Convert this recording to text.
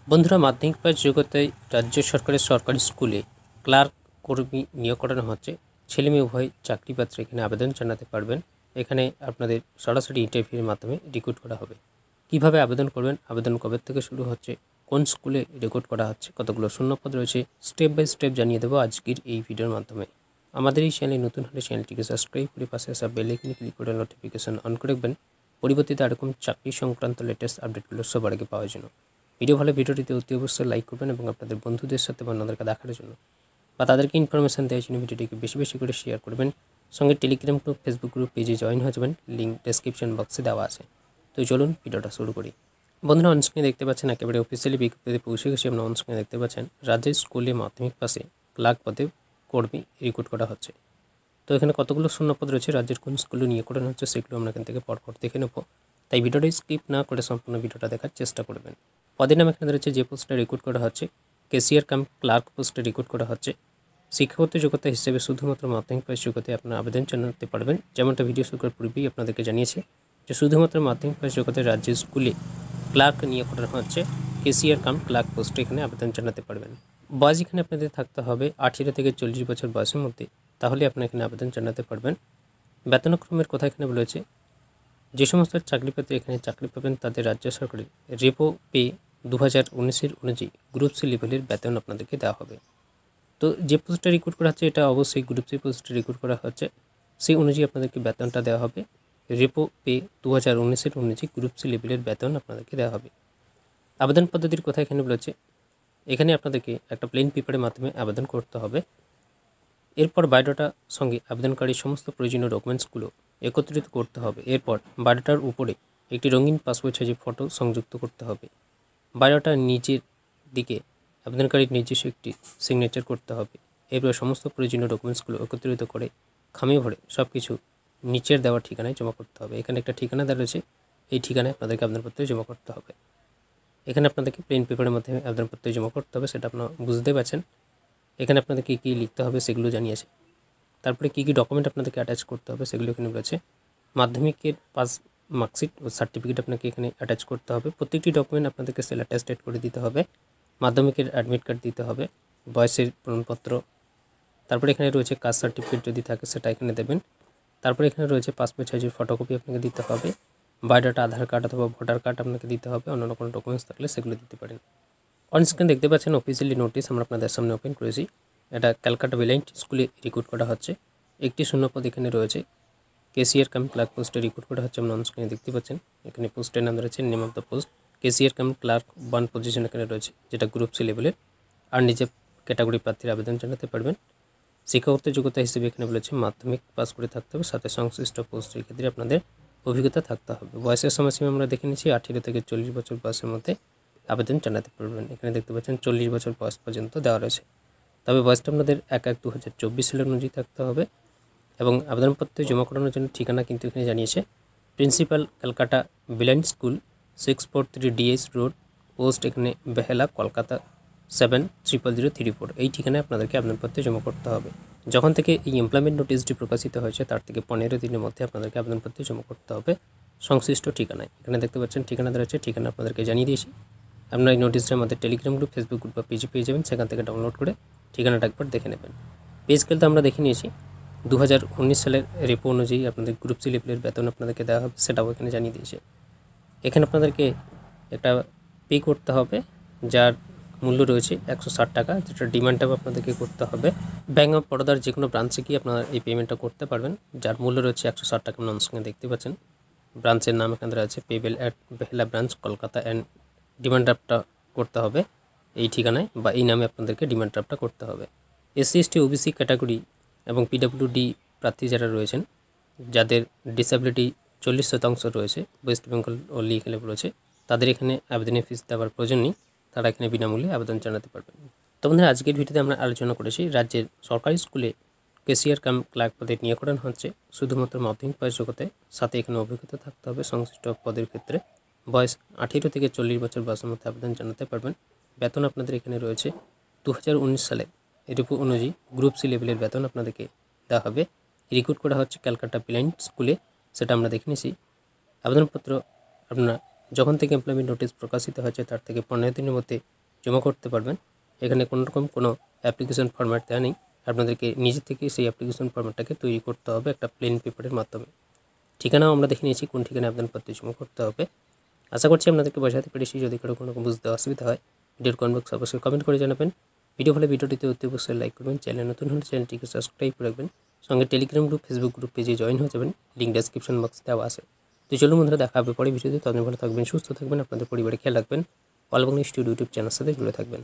বন্ধুরা, মাধ্যমিক পাস যোগ্যতায় রাজ্য সরকারের সরকারি স্কুলে ক্লার্ক কর্মী নিয়োগ করানো হচ্ছে। ছেলে মেয়ে উভয় চাকরি পাত্রে এখানে আবেদন জানাতে পারবেন। এখানে আপনাদের সরাসরি ইন্টারভিউয়ের মাধ্যমে রিক্রুট করা হবে। কিভাবে আবেদন করবেন, আবেদন কবে থেকে শুরু হচ্ছে, কোন স্কুলে রিক্রুট করা হচ্ছে, কতগুলো শূন্যপদ রয়েছে, স্টেপ বাই স্টেপ জানিয়ে দেবো আজকের এই ভিডিওর মাধ্যমে। আমাদের এই চ্যানেলে নতুন হলে চ্যানেলটিকে সাবস্ক্রাইব করে পাশে আসা বেল আইকনে ক্লিক করে নোটিফিকেশন অন করে রাখবেন, পরিবর্তিত এরকম চাকরি সংক্রান্ত লেটেস্ট আপডেটগুলো সবার আগে পাওয়ার জন্য। ভিডিও ভালো ভিডিওটিতে অতি অবশ্যই লাইক করবেন এবং আপনাদের বন্ধুদের সাথে বা অন্যদেরকে দেখার জন্য বা তাদেরকে ইনফরমেশন দেওয়ার জন্য ভিডিওটিকে বেশি বেশি করে শেয়ার করবেন। সঙ্গে টেলিগ্রাম গ্রুপ, ফেসবুক গ্রুপ পেজে জয়েন হয়ে যাবেন, লিঙ্ক ডেসক্রিপশন বক্সে দেওয়া আছে। তো চলুন ভিডিওটা শুরু করি। বন্ধুরা, অনস্ক্রিনে দেখতে পাচ্ছেন একেবারে অফিসিয়ালি বিজ্ঞপ্তিতে পৌঁছে গেছি। আপনারা অনস্ক্রিনে দেখতে পাচ্ছেন রাজ্যের স্কুলে মাধ্যমিক পাশে ক্লার্ক পদে কর্মী রিক্রুট করা হচ্ছে। তো এখানে কতগুলো শূন্যপদ রয়েছে, রাজ্যের কোন স্কুলে নিয়োগ করানো হচ্ছে সেগুলো আমরা এখান থেকে পরপর দেখে নেব। তাই ভিডিওটা স্কিপ না করে সম্পূর্ণ ভিডিওটা দেখার চেষ্টা করবেন। পদের নাম এখানে রয়েছে, যে পোস্টে রিক্রুট করা হচ্ছে ক্যাশিয়ার কাম ক্লার্ক পোস্টে রিক্রুট করা হচ্ছে। শিক্ষাগত যোগ্যতা হিসেবে শুধুমাত্র মাধ্যমিক পাস যোগ্যতায় আপনারা আবেদন জানাতে পারবেন। যেমনটা ভিডিও শুরু করার পূর্বেই আপনাদেরকে জানিয়েছে যে শুধুমাত্র মাধ্যমিক পাস যোগ্যতায় রাজ্যের স্কুলে ক্লার্ক নিয়োগ করানো হচ্ছে। ক্যাশিয়ার কাম ক্লার্ক পোস্টে এখানে আবেদন জানাতে পারবেন। বয়স এখানে আপনাদের থাকতে হবে 18 থেকে 40 বছর বয়সের মধ্যে, তাহলে আপনারা এখানে আবেদন জানাতে পারবেন। বেতনক্রমের কথা এখানে বলেছে, যে সমস্ত চাকরিপ্রার্থী এখানে চাকরি পাবেন তাদের রাজ্য সরকারের রেপো পে 2019-এর অনুযায়ী গ্রুপ সি লেভেলের বেতন আপনাদেরকে দেওয়া হবে। তো যে পোস্টে রিক্রুট করা হচ্ছে এটা অবশ্যই গ্রুপ সি পোস্টে রিক্রুট করা হচ্ছে, সেই অনুযায়ী আপনাদেরকে বেতনটা দেওয়া হবে। রেপো পে 2019-এর অনুযায়ী গ্রুপ সি লেভেলের বেতন আপনাদেরকে দেওয়া হবে। আবেদন পদ্ধতির কথা এখানে বলেছে, এখানে আপনাদেরকে একটা প্লেন পেপারের মাধ্যমে আবেদন করতে হবে। এরপর বায়োডাটা সঙ্গে আবেদনকারীর সমস্ত প্রয়োজনীয় ডকুমেন্টসগুলো একত্রিত করতে হবে। এরপর বায়োডাটার উপরে একটি রঙিন পাসপোর্ট সাইজের ফটো সংযুক্ত করতে হবে। বায়োডাটার নিচের দিকে আবেদনকারীর নিজস্ব একটি সিগনেচার করতে হবে। এরপর সমস্ত প্রয়োজনীয় ডকুমেন্টসগুলো একত্রিত করে খামে ভরে সব কিছু নিচের দেওয়া ঠিকানায় জমা করতে হবে। এখানে একটা ঠিকানা দেওয়া রয়েছে, এই ঠিকানায় আপনাদেরকে আবেদনপত্র জমা করতে হবে। এখানে আপনাদেরকে প্লেন পেপারের মাধ্যমে আবেদনপত্র জমা করতে হবে, সেটা আপনারা বুঝতে পারছেন। এখানে আপনাদের কী কী লিখতে হবে সেগুলো জানিয়েছে। তারপরে কী কী ডকুমেন্ট আপনাদেরকে অ্যাটাচ করতে হবে সেগুলো এখানে রয়েছে। মাধ্যমিকের পাস মার্কশিট ও সার্টিফিকেট আপনাকে এখানে অ্যাটাচ করতে হবে। প্রত্যেকটি ডকুমেন্ট আপনাদেরকে সেল অ্যাটাস্টেড করে দিতে হবে। মাধ্যমিকের অ্যাডমিট কার্ড দিতে হবে, বয়সের প্রমাণপত্র, তারপরে এখানে রয়েছে কাস্ট সার্টিফিকেট যদি থাকে সেটা এখানে দেবেন। তারপরে এখানে রয়েছে পাসপোর্ট সাইজের ফটোকপি আপনাকে দিতে হবে। বায়োডাটা, আধার কার্ড অথবা ভোটার কার্ড আপনাকে দিতে হবে। অন্যান্য কোনো ডকুমেন্টস থাকলে সেগুলো দিতে পারেন। অন স্ক্রিন দেখতে পাচ্ছেন অফিসিয়ালি নোটিশ আমরা আপনাদের সামনে ওপেন করেছি। এটা ক্যালকাটা বেলাইন্ট স্কুলে রিক্রুট করা হচ্ছে। একটি শূন্যপদ এখানে রয়েছে, ক্যাশিয়ার কাম ক্লার্ক পোস্টে রিক্রুট করা হচ্ছে। আমরা অন স্ক্রিনে দেখতে পাচ্ছেন এখানে পোস্টের নাম রয়েছে, name of the post cashier cum clerk 1 position এখানে রয়েছে, যেটা গ্রুপ সি লেভেলের। আর নিজে ক্যাটাগরি প্রার্থীর আবেদন জানাতে পারবেন। শিক্ষাগত যোগ্যতা হিসেবে এখানে বলেছে মাধ্যমিক পাস করে থাকতে হবে, সাথে সংশ্লিষ্ট পোস্টের ক্ষেত্রে আপনাদের অভিজ্ঞতা থাকতে হবে। বয়সের সময়সীমা আমরা দেখে নিচ্ছি, 18 থেকে 40 বছর বয়সের মধ্যে আবেদন জানাতে পারবেন। এখানে দেখতে পাচ্ছেন 40 বছর বয়স পর্যন্ত দেওয়া রয়েছে, তবে বয়সটা আপনাদের 1/1/2024 সালের অনুযায়ী থাকতে হবে। এবং আবেদনপত্র জমা করানোর জন্য ঠিকানা কিন্তু এখানে জানিয়েছে, principal Calcutta blind school, 643 DS road, post এখানে বেহেলা, কলকাতা 700034। এই ঠিকানায় আপনাদেরকে আবেদনপত্র জমা করতে হবে। যখন থেকে এই এমপ্লয়মেন্ট নোটিশটি প্রকাশিত হয়েছে তার থেকে 15 দিনের মধ্যে আপনাদেরকে আবেদনপত্র জমা করতে হবে সংশ্লিষ্ট ঠিকানায়। এখানে দেখতে পাচ্ছেন ঠিকানা দেওয়া আছে, ঠিকানা আপনাদেরকে জানিয়ে দিয়েছি। আপনারা এই নোটিশটা আমাদের টেলিগ্রাম গ্রুপ, ফেসবুক গ্রুপ বা পেজে পেয়ে যাবেন, সেখান থেকে ডাউনলোড করে ঠিকানাটা একবার দেখে নেবেন। পে স্কেল তো আমরা দেখে নিয়েছি, 2019 সালের রেপো অনুযায়ী আপনাদের গ্রুপ সি লেভেলের বেতন আপনাদেরকে দেওয়া হবে, সেটাও এখানে জানিয়ে দিয়েছে। এখানে আপনাদেরকে একটা পে করতে হবে যার মূল্য রয়েছে 160 টাকা, যেটা ডিমান্ডটাও আপনাদেরকে করতে হবে। ব্যাঙ্ক অফ বরোদার যে কোনো ব্রাঞ্চে গিয়ে আপনারা এই পেমেন্টটা করতে পারবেন, যার মূল্য রয়েছে 160 টাকা। আপনার সঙ্গে দেখতে পাচ্ছেন ব্রাঞ্চের নাম এখানে রয়েছে payable at Behala branch, Kolkata. And demand ড্রাফটটা করতে হবে এই ঠিকানায় বা এই নামে আপনাদেরকে ডিমান্ড ড্রাফটটা করতে হবে। এসসি এসটি ওবিসি ক্যাটাগরি এবং পিডব্লিউডি প্রার্থী যারা রয়েছেন, যাদের ডিসেবিলিটি 40% রয়েছে, ওয়েস্ট বেঙ্গল ও লিগেলে রয়েছে, তাদের এখানে আবেদনের ফিস দেওয়ার প্রয়োজন নেই, তারা এখানে বিনামূল্যে আবেদন জানাতে পারবেন। তো বন্ধুরা, আজকের ভিডিওতে আমরা আলোচনা করেছি রাজ্যের সরকারি স্কুলে ক্যাশিয়ার কাম ক্লার্ক পদে নিয়োগ করানো হচ্ছে শুধুমাত্র মাধ্যমিক পাস যোগ্যতায়, সাথে এখানে অভিজ্ঞতা থাকতে হবে সংশ্লিষ্ট পদের ক্ষেত্রে। বয়স 18 থেকে 40 বছর বয়সের মধ্যে আবেদন জানাতে পারবেন। বেতন আপনাদের এখানে রয়েছে 2019 সালে রিপো অনুযায়ী গ্রুপ সি লেভেলের বেতন আপনাদেরকে দেওয়া হবে। রিক্রুট করা হচ্ছে ক্যালকাটা বেলাইন্ট স্কুলে, সেটা আমরা দেখে নিয়েছি। আবেদনপত্র আপনারা যখন থেকে এমপ্লয়মেন্ট নোটিশ প্রকাশিত হয়েছে তার থেকে 15 দিনের মধ্যে জমা করতে পারবেন। এখানে কোনোরকম কোনো অ্যাপ্লিকেশন ফরম্যাট দেওয়া নেই, আপনাদেরকে নিজে থেকে সেই অ্যাপ্লিকেশন ফরম্যাটটাকে তৈরি করতে হবে একটা প্লেন পেপারের মাধ্যমে। ঠিকানাও আমরা দেখে নিয়েছি কোন ঠিকানায় আবেদনপত্র জমা করতে হবে। আশা করছি আপনাদেরকে বোঝাতে পেরেছি। যদি কারো কোনো বুঝতে অসুবিধা হয় ভিডিওর কমেন্ট বক্সে অবশ্যই কমেন্ট করে জানাবেন। ভিডিও ভালো ভিডিওটিতে অতি অবশ্যই লাইক করবেন, চ্যানেল নতুন হলে চ্যানেলটিকে সাবস্ক্রাইব করে রাখবেন, সঙ্গে টেলিগ্রাম গ্রুপ ফেসবুক গ্রুপ পেজে জয়েন হয়ে যাবেন, লিঙ্ক ডেসক্রিপশন বক্সে দেওয়া আছে। তো চলুন বন্ধুরা, দেখা হবে পরে ভিডিওতে। ততদিন ভালো থাকবেন, সুস্থ থাকবেন, আপনাদের পরিবারে খেয়াল রাখবেন, অল বাংলা স্টুডিও ইউটিউব চ্যানেলের সাথে জুড়ে থাকবেন।